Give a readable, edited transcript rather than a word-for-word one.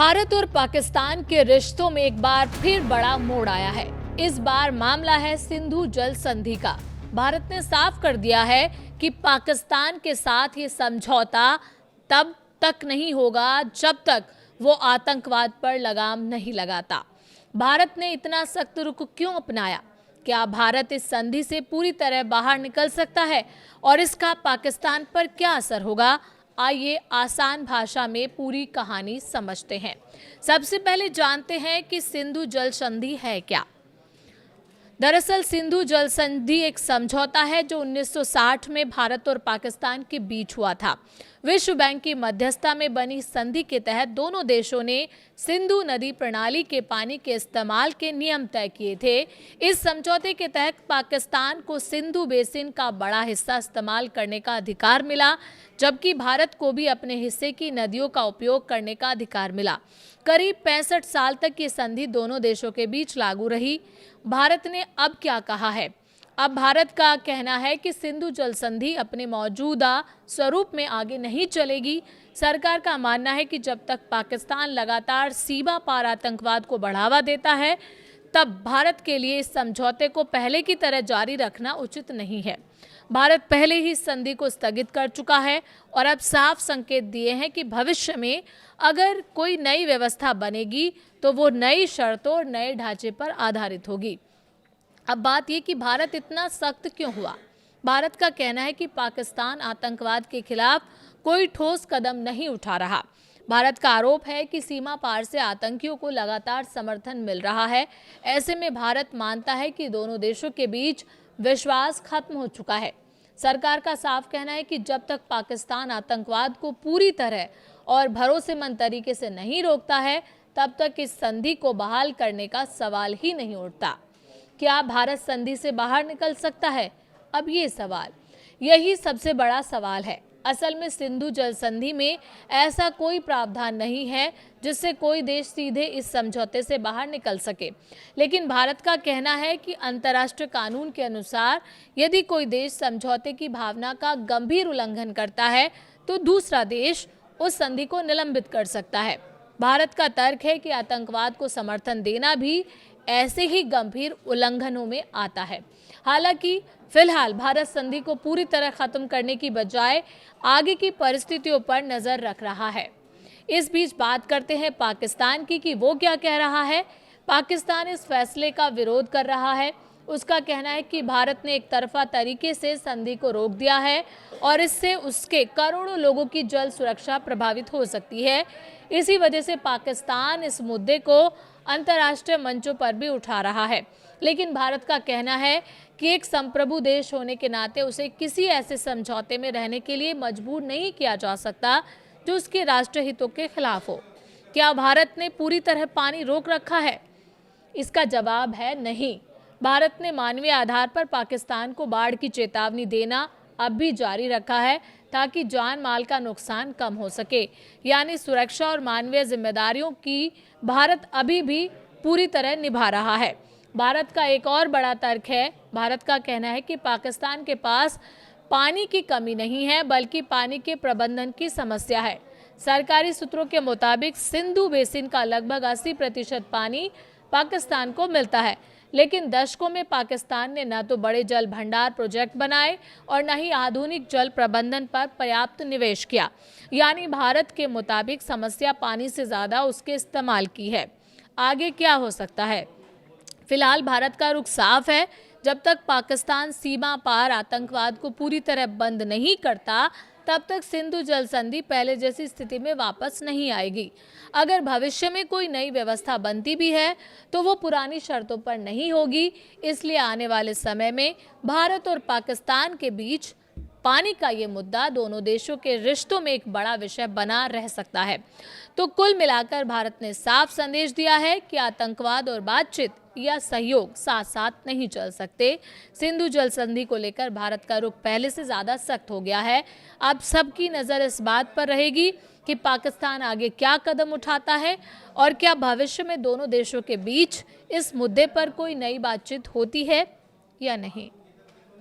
भारत और पाकिस्तान के रिश्तों में एक बार फिर बड़ा मोड़ आया है। इस बार मामला है सिंधु जल संधि का। भारत ने साफ कर दिया है कि पाकिस्तान के साथ ये समझौता तब तक नहीं होगा जब तक वो आतंकवाद पर लगाम नहीं लगाता। भारत ने इतना सख्त रुख क्यों अपनाया? क्या भारत इस संधि से पूरी तरह बाहर निकल सकता है और इसका पाकिस्तान पर क्या असर होगा? आइए आसान भाषा में पूरी कहानी समझते हैं। सबसे पहले जानते हैं कि सिंधु जल संधि है क्या। दरअसल सिंधु जल संधि एक समझौता है जो 1960 में भारत और पाकिस्तान के बीच हुआ था। विश्व बैंक की मध्यस्थता में बनी संधि के तहत दोनों देशों ने सिंधु नदी प्रणाली के पानी के इस्तेमाल के नियम तय किए थे। इस समझौते के तहत पाकिस्तान को सिंधु बेसिन का बड़ा हिस्सा इस्तेमाल करने का अधिकार मिला, जबकि भारत को भी अपने हिस्से की नदियों का उपयोग करने का अधिकार मिला। करीब 65 साल तक ये संधि दोनों देशों के बीच लागू रही। भारत ने अब क्या कहा है? अब भारत का कहना है कि सिंधु जल संधि अपने मौजूदा स्वरूप में आगे नहीं चलेगी। सरकार का मानना है कि जब तक पाकिस्तान लगातार सीमा पार आतंकवाद को बढ़ावा देता है, तब भारत के लिए इस समझौते को पहले की तरह जारी रखना उचित नहीं है। भारत पहले ही इस संधि को स्थगित कर चुका है और अब साफ संकेत दिए हैं कि भविष्य में अगर कोई नई व्यवस्था बनेगी तो वो नई शर्तों और नए ढांचे पर आधारित होगी। अब बात ये कि भारत इतना सख्त क्यों हुआ? भारत का कहना है कि पाकिस्तान आतंकवाद के खिलाफ कोई ठोस कदम नहीं उठा रहा। भारत का आरोप है कि सीमा पार से आतंकियों को लगातार समर्थन मिल रहा है। ऐसे में भारत मानता है कि दोनों देशों के बीच विश्वास खत्म हो चुका है। सरकार का साफ कहना है कि जब तक पाकिस्तान आतंकवाद को पूरी तरह और भरोसेमंद तरीके से नहीं रोकता है, तब तक इस संधि को बहाल करने का सवाल ही नहीं उठता। क्या भारत संधि से बाहर निकल सकता है? अब ये सवाल, यही सबसे बड़ा सवाल है। असल में सिंधु जल संधि में ऐसा कोई प्रावधान नहीं है जिससे कोई देश सीधे इस समझौते से बाहर निकल सके। लेकिन भारत का कहना है कि अंतर्राष्ट्रीय कानून के अनुसार यदि कोई देश समझौते की भावना का गंभीर उल्लंघन करता है तो दूसरा देश उस संधि को निलंबित कर सकता है। भारत का तर्क है कि आतंकवाद को समर्थन देना भी ऐसे ही गंभीर उल्लंघनों में आता है। हालांकि फिलहाल भारत संधि को पूरी तरह खत्म करने की बजाय आगे की परिस्थितियों पर नजर रख रहा है। इस बीच बात करते हैं पाकिस्तान की कि वो क्या कह रहा है। पाकिस्तान इस फैसले का विरोध कर रहा है। उसका कहना है कि भारत ने एक तरफा तरीके से संधि को रोक दिया है और इससे उसके करोड़ों लोगों की जल सुरक्षा प्रभावित हो सकती है। इसी वजह से पाकिस्तान इस मुद्दे को अंतर्राष्ट्रीय मंचों पर भी उठा रहा है। लेकिन भारत का कहना है कि एक संप्रभु देश होने के नाते उसे किसी ऐसे समझौते में रहने के लिए मजबूर नहीं किया जा सकता जो उसके राष्ट्रीय हितों के खिलाफ हो। क्या भारत ने पूरी तरह पानी रोक रखा है? इसका जवाब है नहीं। भारत ने मानवीय आधार पर पाकिस्तान को बाढ़ की चेतावनी देना अब भी जारी रखा है ताकि जान माल का नुकसान कम हो सके। यानी सुरक्षा और मानवीय जिम्मेदारियों की भारत अभी भी पूरी तरह निभा रहा है। भारत का एक और बड़ा तर्क है। भारत का कहना है कि पाकिस्तान के पास पानी की कमी नहीं है, बल्कि पानी के प्रबंधन की समस्या है। सरकारी सूत्रों के मुताबिक सिंधु बेसिन का लगभग 80% पानी पाकिस्तान को मिलता है, लेकिन दशकों में पाकिस्तान ने न तो बड़े जल भंडार प्रोजेक्ट बनाए और न ही आधुनिक जल प्रबंधन पर पर्याप्त निवेश किया। यानी भारत के मुताबिक समस्या पानी से ज़्यादा उसके इस्तेमाल की है। आगे क्या हो सकता है? फिलहाल भारत का रुख साफ है। जब तक पाकिस्तान सीमा पार आतंकवाद को पूरी तरह बंद नहीं करता, तब तक सिंधु जल संधि पहले जैसी स्थिति में वापस नहीं आएगी। अगर भविष्य में कोई नई व्यवस्था बनती भी है तो वो पुरानी शर्तों पर नहीं होगी। इसलिए आने वाले समय में भारत और पाकिस्तान के बीच पानी का ये मुद्दा दोनों देशों के रिश्तों में एक बड़ा विषय बना रह सकता है। तो कुल मिलाकर भारत ने साफ संदेश दिया है कि आतंकवाद और बातचीत या सहयोग साथ साथ नहीं चल सकते। सिंधु जल संधि को लेकर भारत का रुख पहले से ज़्यादा सख्त हो गया है। अब सबकी नज़र इस बात पर रहेगी कि पाकिस्तान आगे क्या कदम उठाता है और क्या भविष्य में दोनों देशों के बीच इस मुद्दे पर कोई नई बातचीत होती है या नहीं।